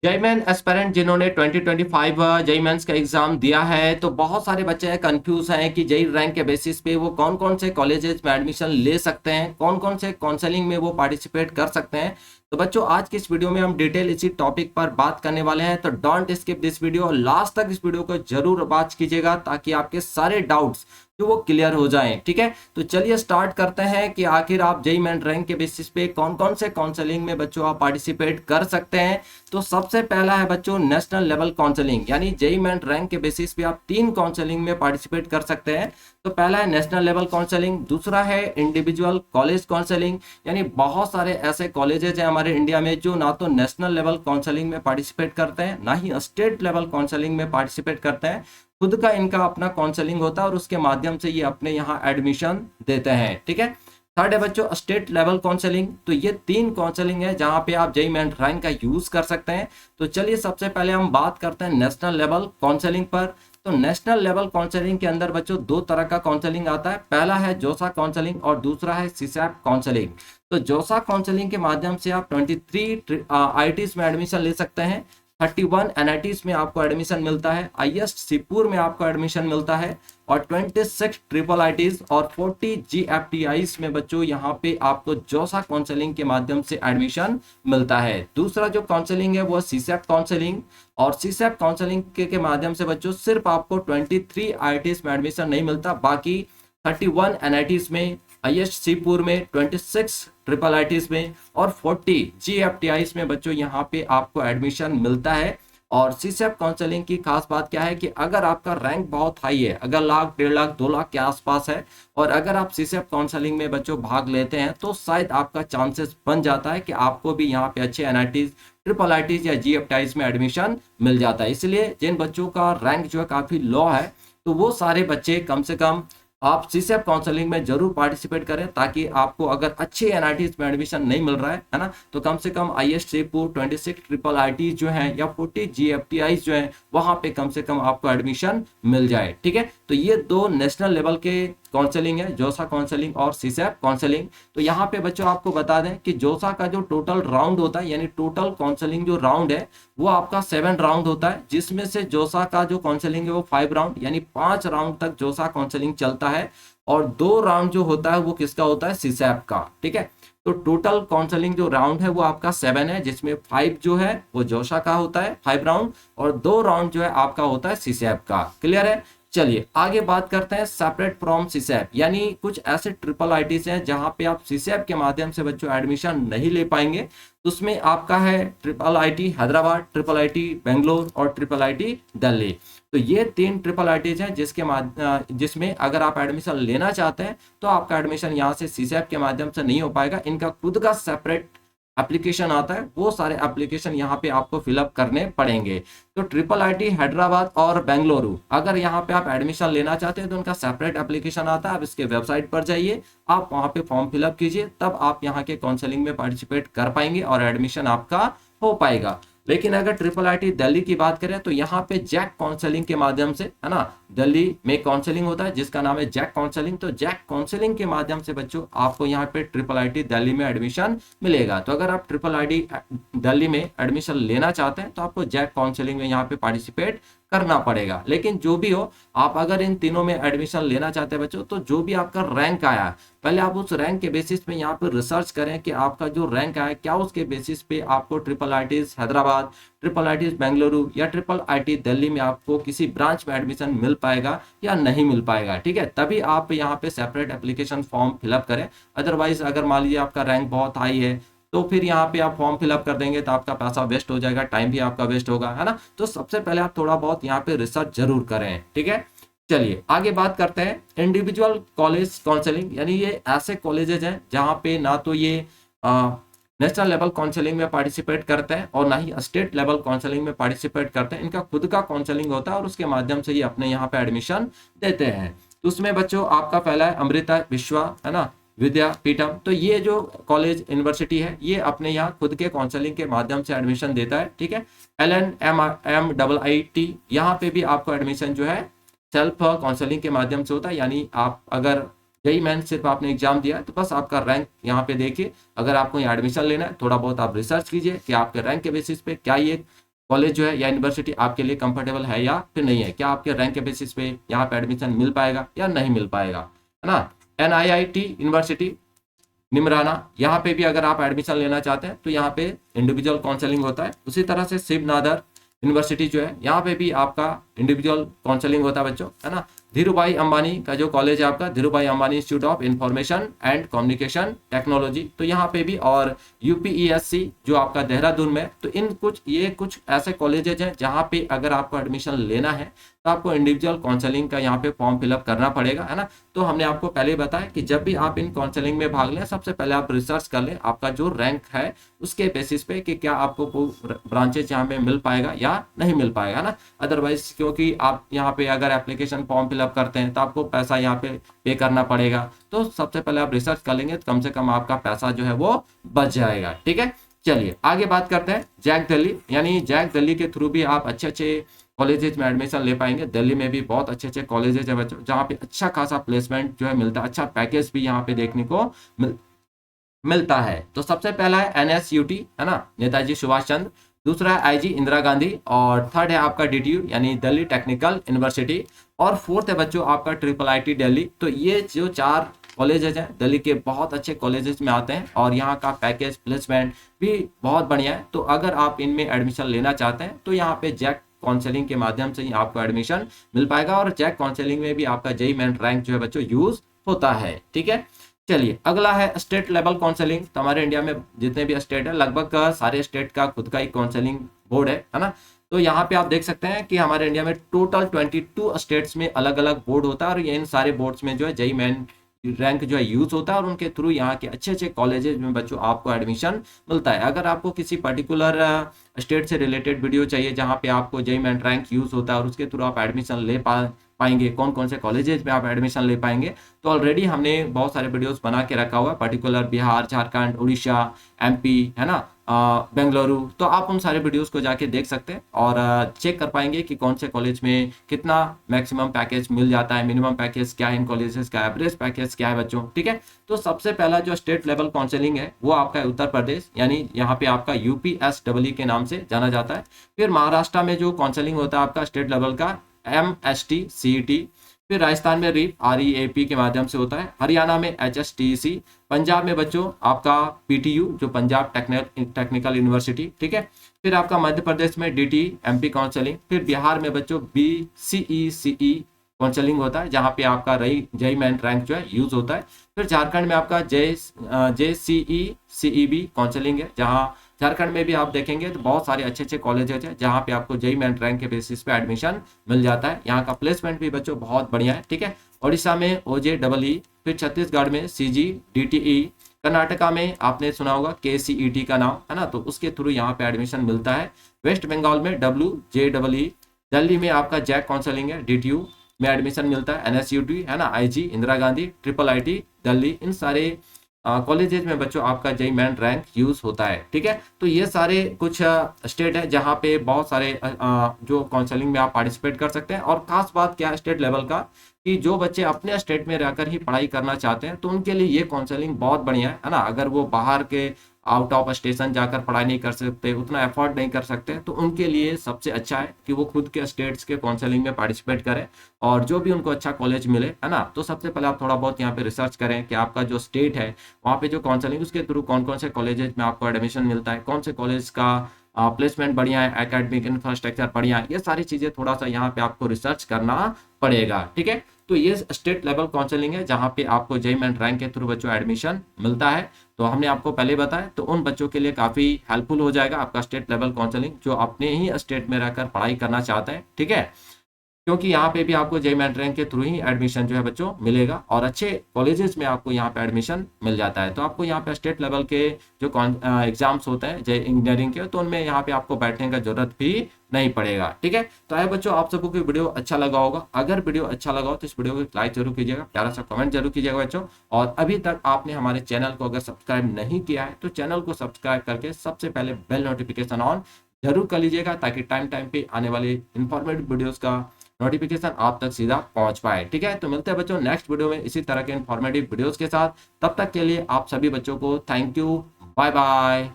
जय man aspirant जिन्होंने 2025 जय मेंस का एग्जाम दिया है, तो बहुत सारे बच्चे कंफ्यूज हैं कि जई रैंक के बेसिस पे वो कौन कौन से कॉलेजेस में एडमिशन ले सकते हैं, कौन कौन से काउंसलिंग में वो पार्टिसिपेट कर सकते हैं। तो बच्चों, आज की इस वीडियो में हम डिटेल इसी टॉपिक पर बात करने वाले हैं, तो डोंट स्किप दिस वीडियो और लास्ट तक इस वीडियो को जरूर वॉच कीजिएगा ताकि आपके सारे डाउट्स जो वो क्लियर हो जाएं। ठीक है, तो चलिए स्टार्ट करते हैं कि आखिर आप जेई मेन रैंक के बेसिस पे कौन कौन से काउंसलिंग में बच्चों आप पार्टिसिपेट कर सकते हैं। तो सबसे पहला है बच्चों नेशनल लेवल काउंसलिंग, यानी जेई मेन रैंक के बेसिस पे आप 3 काउंसलिंग में पार्टिसिपेट कर सकते हैं। तो पहला है नेशनल लेवल काउंसलिंग, दूसरा है इंडिविजुअल कॉलेज काउंसलिंग, यानी बहुत सारे ऐसे कॉलेजेस हैं हमारे इंडिया में जो ना तो नेशनल लेवल काउंसलिंग में पार्टिसिपेट करते हैं, ना ही स्टेट लेवल काउंसलिंग में पार्टिसिपेट करते हैं। खुद का इनका अपना काउंसलिंग होता है और उसके माध्यम से ये अपने यहाँ एडमिशन देते हैं। ठीक है, थर्ड है बच्चों स्टेट लेवल काउंसलिंग। तो ये 3 काउंसलिंग है जहां पे आप जेईई मेन रैंक का यूज कर सकते हैं। तो चलिए सबसे पहले हम बात करते हैं नेशनल लेवल काउंसलिंग पर। तो नेशनल लेवल काउंसलिंग के अंदर बच्चों 2 तरह का काउंसलिंग आता है, पहला है जोसा काउंसलिंग और दूसरा है सीसैप काउंसलिंग। तो जोसा काउंसलिंग के माध्यम से आप 23 आईआईटीज में एडमिशन ले सकते हैं, 31 एनआईटीज में आपको एडमिशन मिलता है, आईएसटी सिपुर में आपको एडमिशन मिलता है, और 26 ट्रिपल आईटीज और 40 जीएफटीआईज में बच्चों यहाँ पे आपको जोसा काउंसलिंग के माध्यम से एडमिशन मिलता है। दूसरा जो काउंसलिंग है वो सीसैप काउंसलिंग, और सीसैप काउंसलिंग के माध्यम से बच्चों सिर्फ आपको 23 आईआईटीज में एडमिशन नहीं मिलता, बाकी 31 एनआईटीज में, आईएससीपुर में, 26 ट्रिपल आईटीज में और 40 जीएफटीआईज में बच्चों यहाँ पे आपको एडमिशन मिलता है। और सीसैप काउंसलिंग की खास बात क्या है कि अगर आपका रैंक बहुत हाई है, अगर लाख 1.5 लाख 2 लाख के आसपास है, और अगर आप सीसैप काउंसलिंग में बच्चों भाग लेते हैं, तो शायद आपका चांसेस बन जाता है कि आपको भी यहाँ पे अच्छे एनआईटीज, ट्रिपल आईटीज या जीएफटीआईज में एडमिशन मिल जाता है। इसलिए जिन बच्चों का रैंक जो है काफी लो है, तो वो सारे बच्चे कम से कम आप सीसैप काउंसलिंग में जरूर पार्टिसिपेट करें, ताकि आपको अगर अच्छे एनआईटीज में एडमिशन नहीं मिल रहा है ना, तो कम से कम आईएसटी 26 ट्रिपल आईटी जो है या 40 जीएफटीआई जो है वहां पे कम से कम आपको एडमिशन मिल जाए। ठीक है, तो ये 2 नेशनल लेवल के काउंसलिंग है, जोसा काउंसलिंग और सीसैप काउंसलिंग। तो यहाँ पे बच्चों आपको बता दें कि जोसा का जो टोटल राउंड होता है, यानी टोटल काउंसलिंग जो राउंड है वो आपका 7 राउंड होता है, जिसमें से जोसा का जो काउंसलिंग है वो 5 राउंड यानी 5 राउंड तक जोसा काउंसलिंग चलता है, और 2 राउंड जो होता है वो किसका होता है, सीसैप का। ठीक है, तो टोटल काउंसलिंग जो राउंड है वो आपका 7 है, जिसमें 5 जो है वो जोसा का होता है 5 राउंड, और 2 राउंड जो है आपका होता है सीसैप का। क्लियर है, चलिए आगे बात करते हैं सेपरेट फ्रॉम सीसैप, यानी कुछ ऐसे ट्रिपल आईटीज हैं जहां पे आप सीसैप के माध्यम से बच्चों एडमिशन नहीं ले पाएंगे। उसमें आपका है triple IT Hyderabad, triple IT Bangalore और ट्रिपल आईटी दिल्ली। तो ये 3 ट्रिपल आईटीज हैं जिसमें अगर आप एडमिशन लेना चाहते हैं तो आपका एडमिशन यहाँ से सीसैप के माध्यम से नहीं हो पाएगा, इनका खुद का सेपरेट एप्लीकेशन आता है, वो सारे एप्लीकेशन यहाँ पे आपको फिलअप करने पड़ेंगे। तो ट्रिपल आईटी हैदराबाद और बेंगलुरु अगर यहाँ पे आप एडमिशन लेना चाहते हैं तो उनका सेपरेट एप्लीकेशन आता है, आप इसके वेबसाइट पर जाइए, आप वहाँ पे फॉर्म फिलअप कीजिए, तब आप यहाँ के काउंसलिंग में पार्टिसिपेट कर पाएंगे और एडमिशन आपका हो पाएगा। लेकिन अगर ट्रिपल आईटी दिल्ली की बात करें तो यहाँ पे जैक काउंसलिंग के माध्यम से, है ना, दिल्ली में काउंसलिंग होता है जिसका नाम है जैक काउंसलिंग। तो जैक काउंसलिंग के माध्यम से बच्चों आपको यहाँ पे ट्रिपल आईटी दिल्ली में एडमिशन मिलेगा। तो अगर आप ट्रिपल आईटी दिल्ली में एडमिशन लेना चाहते हैं तो आपको जैक काउंसलिंग में यहाँ पे पार्टिसिपेट करना पड़ेगा। लेकिन जो भी हो, आप अगर इन तीनों में एडमिशन लेना चाहते हैं बच्चों, तो जो भी आपका रैंक आया है, पहले आप उस रैंक के बेसिस पे यहाँ पर रिसर्च करें कि आपका जो रैंक आया क्या उसके बेसिस पे आपको triple ITs Hyderabad, triple ITs Bengaluru या ट्रिपल आईटी दिल्ली में आपको किसी ब्रांच में एडमिशन मिल पाएगा या नहीं मिल पाएगा। ठीक है, तभी आप यहाँ पे सेपरेट एप्लीकेशन फॉर्म फिलअप करें। अदरवाइज अगर मान लीजिए आपका रैंक बहुत हाई है तो फिर यहाँ पे आप फॉर्म फिलअप कर देंगे तो आपका पैसा वेस्ट हो जाएगा, टाइम भी आपका वेस्ट होगा, है ना। तो सबसे पहले आप थोड़ा बहुत यहाँ पे रिसर्च जरूर करें। ठीक है, चलिए आगे बात करते हैं इंडिविजुअल कॉलेज काउंसलिंग, यानी ये ऐसे कॉलेजेस हैं जहाँ पे ना तो ये नेशनल लेवल काउंसलिंग में पार्टिसिपेट करते हैं और ना ही स्टेट लेवल काउंसलिंग में पार्टिसिपेट करते हैं, इनका खुद का काउंसलिंग होता है और उसके माध्यम से ये अपने यहाँ पे एडमिशन देते हैं। तो उसमें बच्चों आपका पहला है अमृता विश्वा, है ना, विद्यापीठम। तो ये जो कॉलेज यूनिवर्सिटी है ये अपने यहाँ खुद के काउंसलिंग के माध्यम से एडमिशन देता है। ठीक है, LNMIIT यहाँ पे भी आपको एडमिशन जो है सेल्फ काउंसलिंग के माध्यम से होता है, यानी आप अगर यही मैंने सिर्फ आपने एग्जाम दिया है तो बस आपका रैंक यहाँ पे देखिए, अगर आपको यहाँ एडमिशन लेना है थोड़ा बहुत आप रिसर्च कीजिए कि आपके रैंक के बेसिस पे क्या ये कॉलेज जो है या यूनिवर्सिटी आपके लिए कंफर्टेबल है या फिर नहीं है, क्या आपके रैंक के बेसिस पे यहाँ पे एडमिशन मिल पाएगा या नहीं मिल पाएगा, है ना। NIIT यूनिवर्सिटी निमराना, यहाँ पे भी अगर आप एडमिशन लेना चाहते हैं तो यहाँ पे इंडिविजुअल काउंसलिंग होता है। उसी तरह से शिव नादर यूनिवर्सिटी जो है, यहाँ पे भी आपका इंडिविजुअल काउंसलिंग होता है बच्चों, है ना। धीरू भाई अंबानी का जो कॉलेज है आपका, धीरू भाई Ambani institute of information and communication technology, तो यहाँ पे भी, और UPESC जो आपका देहरादून में, तो इन कुछ ऐसे कॉलेजेज हैं जहाँ पे अगर आपको एडमिशन लेना है तो आपको इंडिविजुअल काउंसलिंग का यहाँ पे फॉर्म फिलअप करना पड़ेगा, है ना। तो हमने आपको पहले बताया कि जब भी आप इन काउंसलिंग में भाग लें, सबसे पहले आप रिसर्च कर लें आपका जो रैंक है उसके बेसिस पे कि क्या आपको ब्रांचेज यहाँ पे मिल पाएगा या नहीं मिल पाएगा ना। अदरवाइज क्योंकि आप यहाँ पे अगर एप्लीकेशन फॉर्म फिलअप करते हैं तो आपको पैसा यहाँ पे पे करना पड़ेगा, तो सबसे पहले आप रिसर्च कर लेंगे तो कम से कम आपका पैसा जो है वो बच जाएगा, ठीक है। चलिए आगे बात करते हैं जैक दिल्ली, यानी जैक दिल्ली के थ्रू भी आप अच्छे अच्छे कॉलेजेस में एडमिशन ले पाएंगे। दिल्ली में भी बहुत अच्छे अच्छे कॉलेजेस है बच्चों जहाँ पे अच्छा खासा प्लेसमेंट जो है मिलता है, अच्छा पैकेज भी यहाँ पे देखने को मिलता है। तो सबसे पहला है NSUT, है ना, नेताजी सुभाष चंद्र, दूसरा है IG इंदिरा गांधी, और थर्ड है आपका DTU यानी दिल्ली टेक्निकल यूनिवर्सिटी, और फोर्थ है बच्चों आपका IIIT दिल्ली। तो ये जो 4 कॉलेजेज हैं दिल्ली के बहुत अच्छे कॉलेजेस में आते हैं और यहाँ का पैकेज प्लेसमेंट भी बहुत बढ़िया है। तो अगर आप इनमें एडमिशन लेना चाहते हैं तो यहाँ पे जैक काउंसलिंग के माध्यम से ही आपको एडमिशन मिल पाएगा, और जैक काउंसलिंग में भी आपका JEE मेन रैंक जो है बच्चों यूज होता है, ठीक है। चलिए अगला है स्टेट लेवल काउंसलिंग। तो हमारे इंडिया में जितने भी स्टेट है, लगभग सारे स्टेट का खुद का ही काउंसलिंग बोर्ड है ना। तो यहाँ पे आप देख सकते हैं कि हमारे इंडिया में टोटल 22 स्टेट्स में अलग अलग बोर्ड होता है, और इन सारे बोर्ड्स में जो है JEE मेन रैंक जो है यूज होता है, और उनके थ्रू यहाँ के अच्छे अच्छे कॉलेजेस में बच्चों आपको एडमिशन मिलता है। अगर आपको किसी पर्टिकुलर स्टेट से रिलेटेड वीडियो चाहिए जहाँ पे आपको JEE मेन रैंक यूज होता है और उसके थ्रू आप एडमिशन ले पाएंगे, कौन कौन से कॉलेजेस में आप एडमिशन ले पाएंगे, तो ऑलरेडी हमने बहुत सारे वीडियोस बना के रखा हुआ है, पर्टिकुलर बिहार, झारखंड, उड़ीसा, MP, है ना, बेंगलुरु। तो आप उन सारे वीडियोस को जाके देख सकते हैं और चेक कर पाएंगे कि कौन से कॉलेज में कितना मैक्सिमम पैकेज मिल जाता है, मिनिमम पैकेज क्या है इन कॉलेजेस का, एवरेज पैकेज क्या है बच्चों, ठीक है। तो सबसे पहला जो स्टेट लेवल काउंसलिंग है वो आपका उत्तर प्रदेश, यानी यहाँ पे आपका UPSEE के नाम से जाना जाता है। फिर महाराष्ट्र में जो काउंसलिंग होता है आपका स्टेट लेवल का MST CET, फिर राजस्थान में REAP के माध्यम से होता है, हरियाणा में HSTC, पंजाब में बच्चों आपका PTU जो पंजाब टेक्निकल यूनिवर्सिटी, ठीक है। फिर आपका मध्य प्रदेश में DT MP काउंसलिंग, फिर बिहार में बच्चों BCECE काउंसलिंग होता है जहाँ पे आपका JEE मेन रैंक जो है यूज होता है। फिर झारखंड में आपका JCE CEB काउंसलिंग है, जहाँ झारखंड में भी आप देखेंगे तो बहुत सारे अच्छे अच्छे कॉलेजेस हैं जहाँ पे आपको JEE मेन रैंक के बेसिस पे एडमिशन मिल जाता है। यहाँ का प्लेसमेंट भी बच्चों बहुत बढ़िया है, ठीक है। उड़ीसा में OJEE, फिर छत्तीसगढ़ में CG DTE, कर्नाटका में आपने सुना होगा KCET का नाम, है ना, तो उसके थ्रू यहाँ पे एडमिशन मिलता है। वेस्ट बंगाल में WJEE, दिल्ली में आपका जैक काउंसलिंग है, DTU में एडमिशन मिलता है, NSUT, है ना, IG इंदिरा गांधी, IIIT दिल्ली, इन सारे कॉलेजेस में बच्चों आपका JEE मेन रैंक यूज होता है, ठीक है। तो ये सारे कुछ स्टेट है जहाँ पे बहुत सारे जो काउंसलिंग में आप पार्टिसिपेट कर सकते हैं। और खास बात क्या है स्टेट लेवल का, कि जो बच्चे अपने स्टेट में रहकर ही पढ़ाई करना चाहते हैं तो उनके लिए ये काउंसलिंग बहुत बढ़िया है ना। अगर वो बाहर के आउट ऑफ स्टेशन जाकर पढ़ाई नहीं कर सकते, उतना एफर्ट नहीं कर सकते, तो उनके लिए सबसे अच्छा है कि वो खुद के स्टेट्स के काउंसलिंग में पार्टिसिपेट करें और जो भी उनको अच्छा कॉलेज मिले, है ना। तो सबसे पहले आप थोड़ा बहुत यहाँ पे रिसर्च करें कि आपका जो स्टेट है वहाँ पे जो काउंसलिंग उसके थ्रू कौन कौन से कॉलेजेस में आपको एडमिशन मिलता है, कौन से कॉलेज का प्लेसमेंट बढ़िया है, एकेडमिक इंफ्रास्ट्रक्चर बढ़िया है, ये सारी चीजें थोड़ा सा यहाँ पे आपको रिसर्च करना पड़ेगा, ठीक है। तो ये स्टेट लेवल काउंसलिंग है जहाँ पे आपको JEE मेन रैंक के थ्रू बच्चों एडमिशन मिलता है। तो हमने आपको पहले बताया, तो उन बच्चों के लिए काफी हेल्पफुल हो जाएगा आपका स्टेट लेवल काउंसलिंग जो अपने ही स्टेट में रहकर पढ़ाई करना चाहते हैं, ठीक है। क्योंकि यहाँ पे भी आपको JEE मेन रैंक के थ्रू ही एडमिशन जो है बच्चों मिलेगा और अच्छे कॉलेजेस में आपको यहाँ पे एडमिशन मिल जाता है। तो आपको यहाँ पे स्टेट लेवल के जो एग्जाम्स होते हैं JEE इंजीनियरिंग के, तो उनमें यहाँ पे आपको बैठने का जरूरत भी नहीं पड़ेगा, ठीक है। तो आए बच्चों आप सबको की वीडियो अच्छा लगा होगा, अगर वीडियो अच्छा लगा हो तो इस वीडियो को लाइक जरूर कीजिएगा, प्यारा सा कमेंट जरूर कीजिएगा बच्चों। और अभी तक आपने हमारे चैनल को अगर सब्सक्राइब नहीं किया है तो चैनल को सब्सक्राइब करके सबसे पहले बेल नोटिफिकेशन ऑन जरूर कर लीजिएगा, ताकि टाइम टाइम पे आने वाले इंफॉर्मेटिव वीडियोस का नोटिफिकेशन आप तक सीधा पहुंच पाए, ठीक है। तो मिलते हैं बच्चों नेक्स्ट वीडियो में इसी तरह के इंफॉर्मेटिव वीडियोस के साथ। तब तक के लिए आप सभी बच्चों को थैंक यू, बाय बाय।